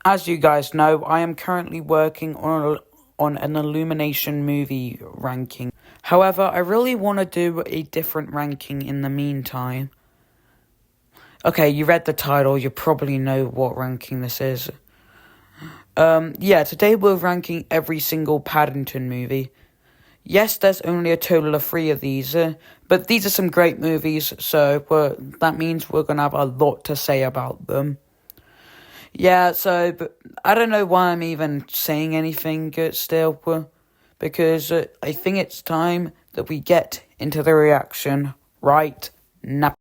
As you guys know, I am currently working on an Illumination movie ranking. However, I really want to do a different ranking in the meantime. Okay, you read the title, you probably know what ranking this is. Today we're ranking every single Paddington movie. Yes, there's only a total of 3 of these, but these are some great movies, so that means we're going to have a lot to say about them. Yeah, so but I don't know why I'm even saying anything still, because I think it's time that we get into the reaction right now.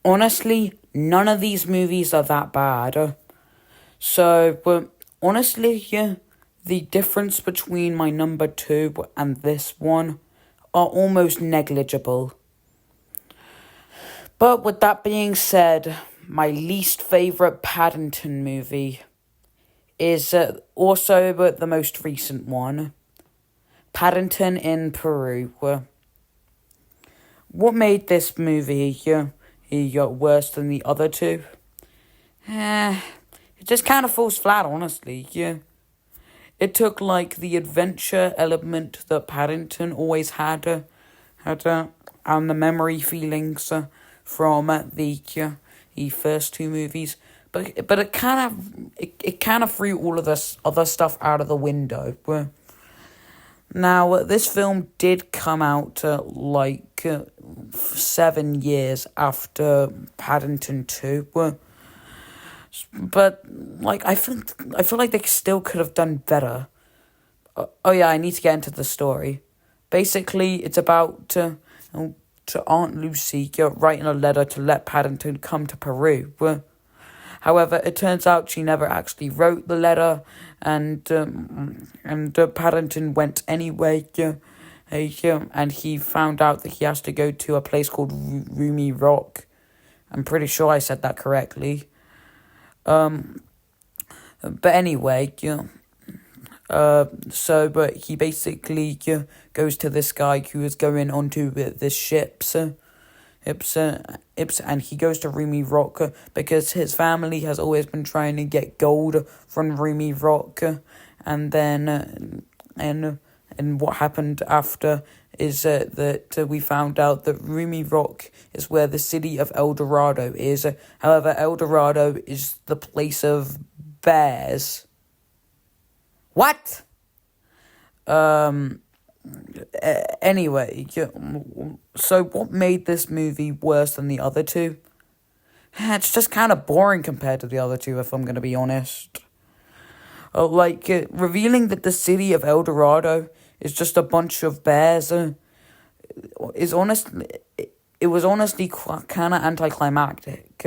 Honestly, none of these movies are that bad. Honestly, the difference between my number 2 and this one are almost negligible. But with that being said, my least favourite Paddington movie is also the most recent one, Paddington in Peru. What made this movie worse than the other 2? It just kind of falls flat, honestly. It took the adventure element that Paddington always had, and the memory feelings from the first 2 movies, but it kind of threw all of this other stuff out of the window. Now, this film did come out 7 years after Paddington 2, but I feel like they still could have done better. I need to get into the story. Basically, it's about to Aunt Lucy writing a letter to let Paddington come to Peru. However, it turns out she never actually wrote the letter, and Paddington went anyway. And he found out that he has to go to a place called Roomy Rock. I'm pretty sure I said that correctly. But anyway, but he basically goes to this guy who is going onto this ship, and he goes to Roomy Rock because his family has always been trying to get gold from Roomy Rock, and then and what happened after is that we found out that Roomy Rock is where the city of El Dorado is. However, El Dorado is the place of bears. What? Anyway, so what made this movie worse than the other 2? It's just kind of boring compared to the other 2, if I'm going to be honest. Revealing that the city of El Dorado is just a bunch of bears is honestly, it was honestly kind of anticlimactic.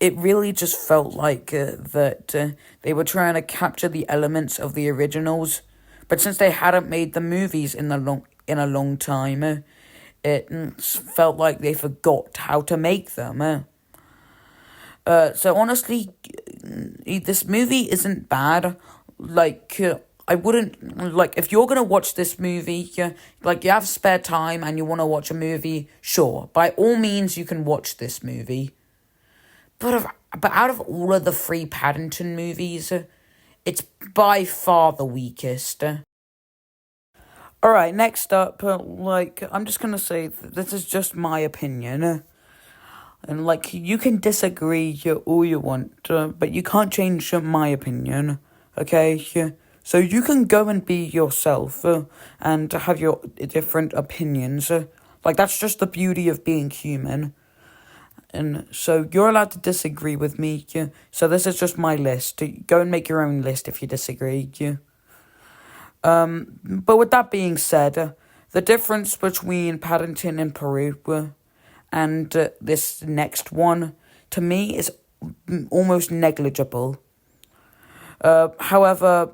It really just felt like that they were trying to capture the elements of the originals, but since they hadn't made the movies in a long time, it felt like they forgot how to make them. So honestly, this movie isn't bad. I wouldn't, if you're gonna watch this movie, you have spare time and you want to watch a movie, sure, by all means you can watch this movie. But out of all of the 3 Paddington movies, it's by far the weakest. Alright, next up, I'm just gonna say this is just my opinion. And, you can disagree all you want, but you can't change my opinion, okay? So you can go and be yourself, and have your different opinions. That's just the beauty of being human. And so you're allowed to disagree with me. So this is just my list. Go and make your own list if you disagree. But with that being said, the difference between Paddington in Peru and this next one, to me, is almost negligible. However,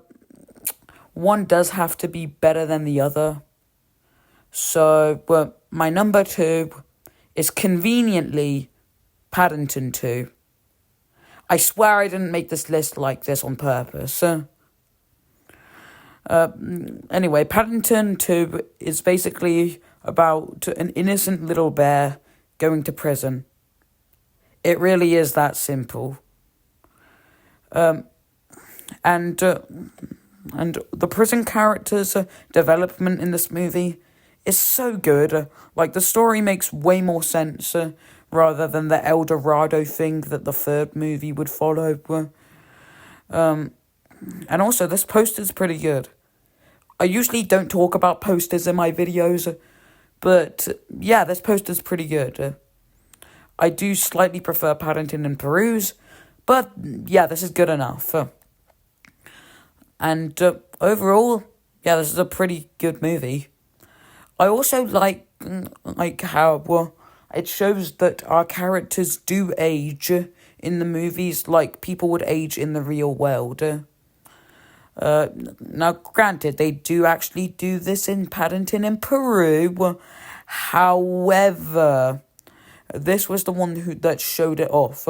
one does have to be better than the other. So, my number 2 is conveniently Paddington 2. I swear I didn't make this list like this on purpose. Anyway, Paddington 2 is basically about an innocent little bear going to prison. It really is that simple. And the prison characters' development in this movie is so good. Like, the story makes way more sense rather than the El Dorado thing that the third movie would follow. And also, this poster's pretty good. I usually don't talk about posters in my videos, but yeah, this poster's pretty good. I do slightly prefer Paddington and Peruse, but yeah, this is good enough. And overall, yeah, this is a pretty good movie. I also like how it shows that our characters do age in the movies like people would age in the real world. Now, granted, they do actually do this in Paddington and Peru. However, this was the one that showed it off.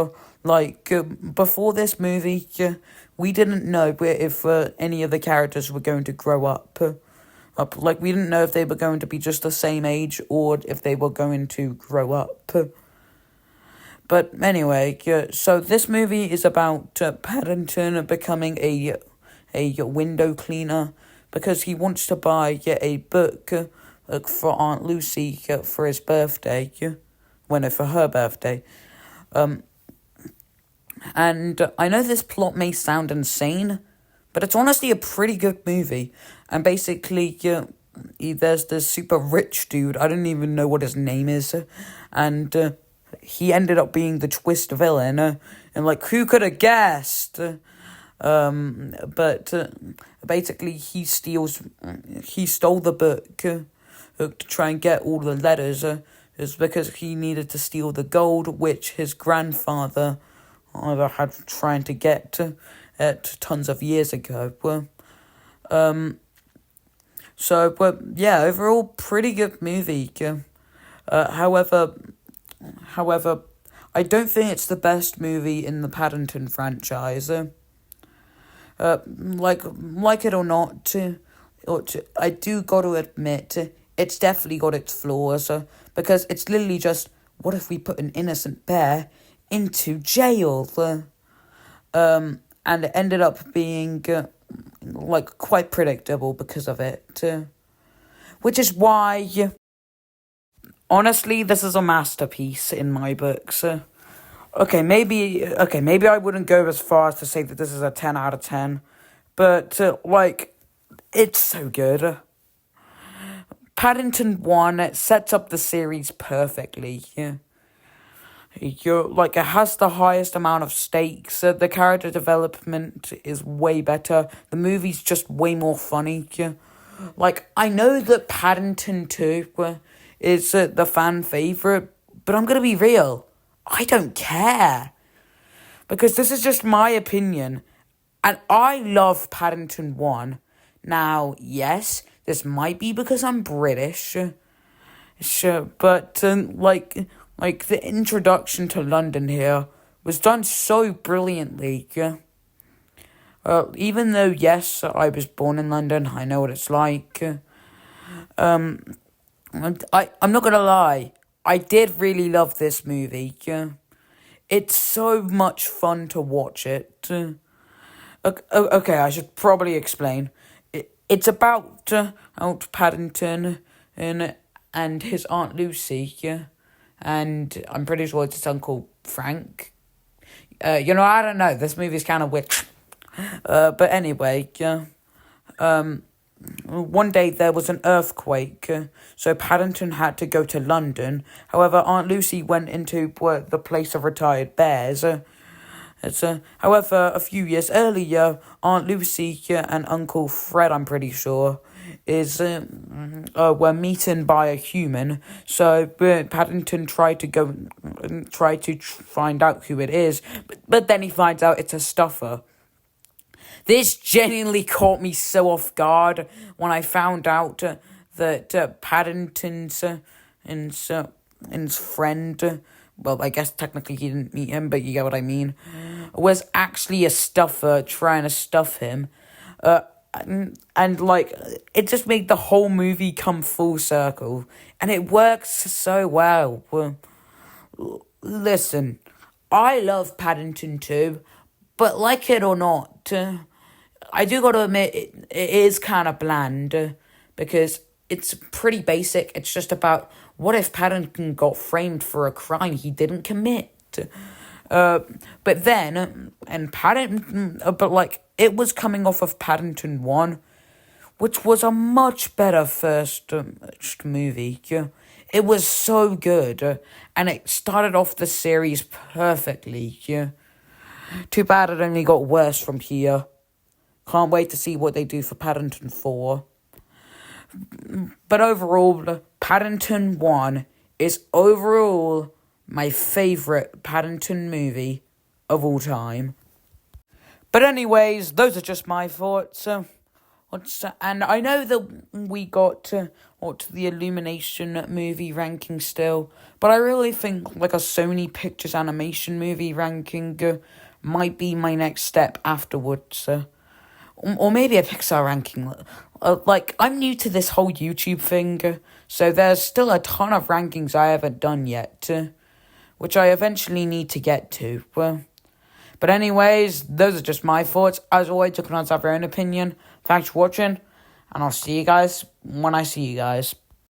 Before this movie, we didn't know if any of the characters were going to grow up. We didn't know if they were going to be just the same age or if they were going to grow up. But anyway, so this movie is about Paddington becoming a window cleaner because he wants to buy a book for Aunt Lucy for his birthday. For her birthday. And I know this plot may sound insane, but it's honestly a pretty good movie. And basically, there's this super rich dude, I don't even know what his name is, and he ended up being the twist villain, and who could have guessed? But basically he stole the book to try and get all the letters, is because he needed to steal the gold, which his grandfather had trying to get tons of years ago. Yeah, overall, pretty good movie. However, I don't think it's the best movie in the Paddington franchise. Like it or not, I do got to admit, it's definitely got its flaws, because it's literally just, what if we put an innocent bear into jail? And it ended up being, quite predictable because of it. Which is why, honestly, this is a masterpiece in my books. Okay, maybe I wouldn't go as far as to say that this is a 10 out of 10, but, it's so good. Paddington 1 sets up the series perfectly. It has the highest amount of stakes. The character development is way better. The movie's just way more funny. I know that Paddington 2 is the fan favourite, but I'm gonna be real. I don't care. Because this is just my opinion. And I love Paddington 1. Now, yes, this might be because I'm British. Sure, but, the introduction to London here was done so brilliantly. Even though, yes, I was born in London, I know what it's like. I'm not gonna lie, I did really love this movie. It's so much fun to watch it. Okay, I should probably explain. It's about Paddington and his Aunt Lucy, and I'm pretty sure it's his Uncle Frank. I don't know, this movie's kind of weird. But anyway, one day there was an earthquake, so Paddington had to go to London. However, Aunt Lucy went into the place of retired bears. However, a few years earlier, Aunt Lucy and Uncle Fred, I'm pretty sure, were meeting by a human. So Paddington tried to find out who it is, but then he finds out it's a stuffer. This genuinely caught me so off guard when I found out that Paddington's friend, well, I guess technically he didn't meet him, but you get what I mean, was actually a stuffer trying to stuff him. And it just made the whole movie come full circle. And it works so well. Listen, I love Paddington 2, but like it or not, I do gotta admit it is kind of bland because it's pretty basic. It's just about what if Paddington got framed for a crime he didn't commit. But then, and Paddington, but like, it was coming off of Paddington 1, which was a much better first movie. Yeah. It was so good, and it started off the series perfectly. Yeah. Too bad it only got worse from here. Can't wait to see what they do for Paddington 4. But overall, Paddington 1 is overall my favourite Paddington movie of all time. But anyways, those are just my thoughts. And I know that we got to the Illumination movie ranking still, but I really think like a Sony Pictures Animation movie ranking might be my next step afterwards. Or maybe a Pixar ranking. Like, I'm new to this whole YouTube thing, so there's still a ton of rankings I haven't done yet, which I eventually need to get to. But anyways, those are just my thoughts. As always, you can have your own opinion. Thanks for watching, and I'll see you guys when I see you guys.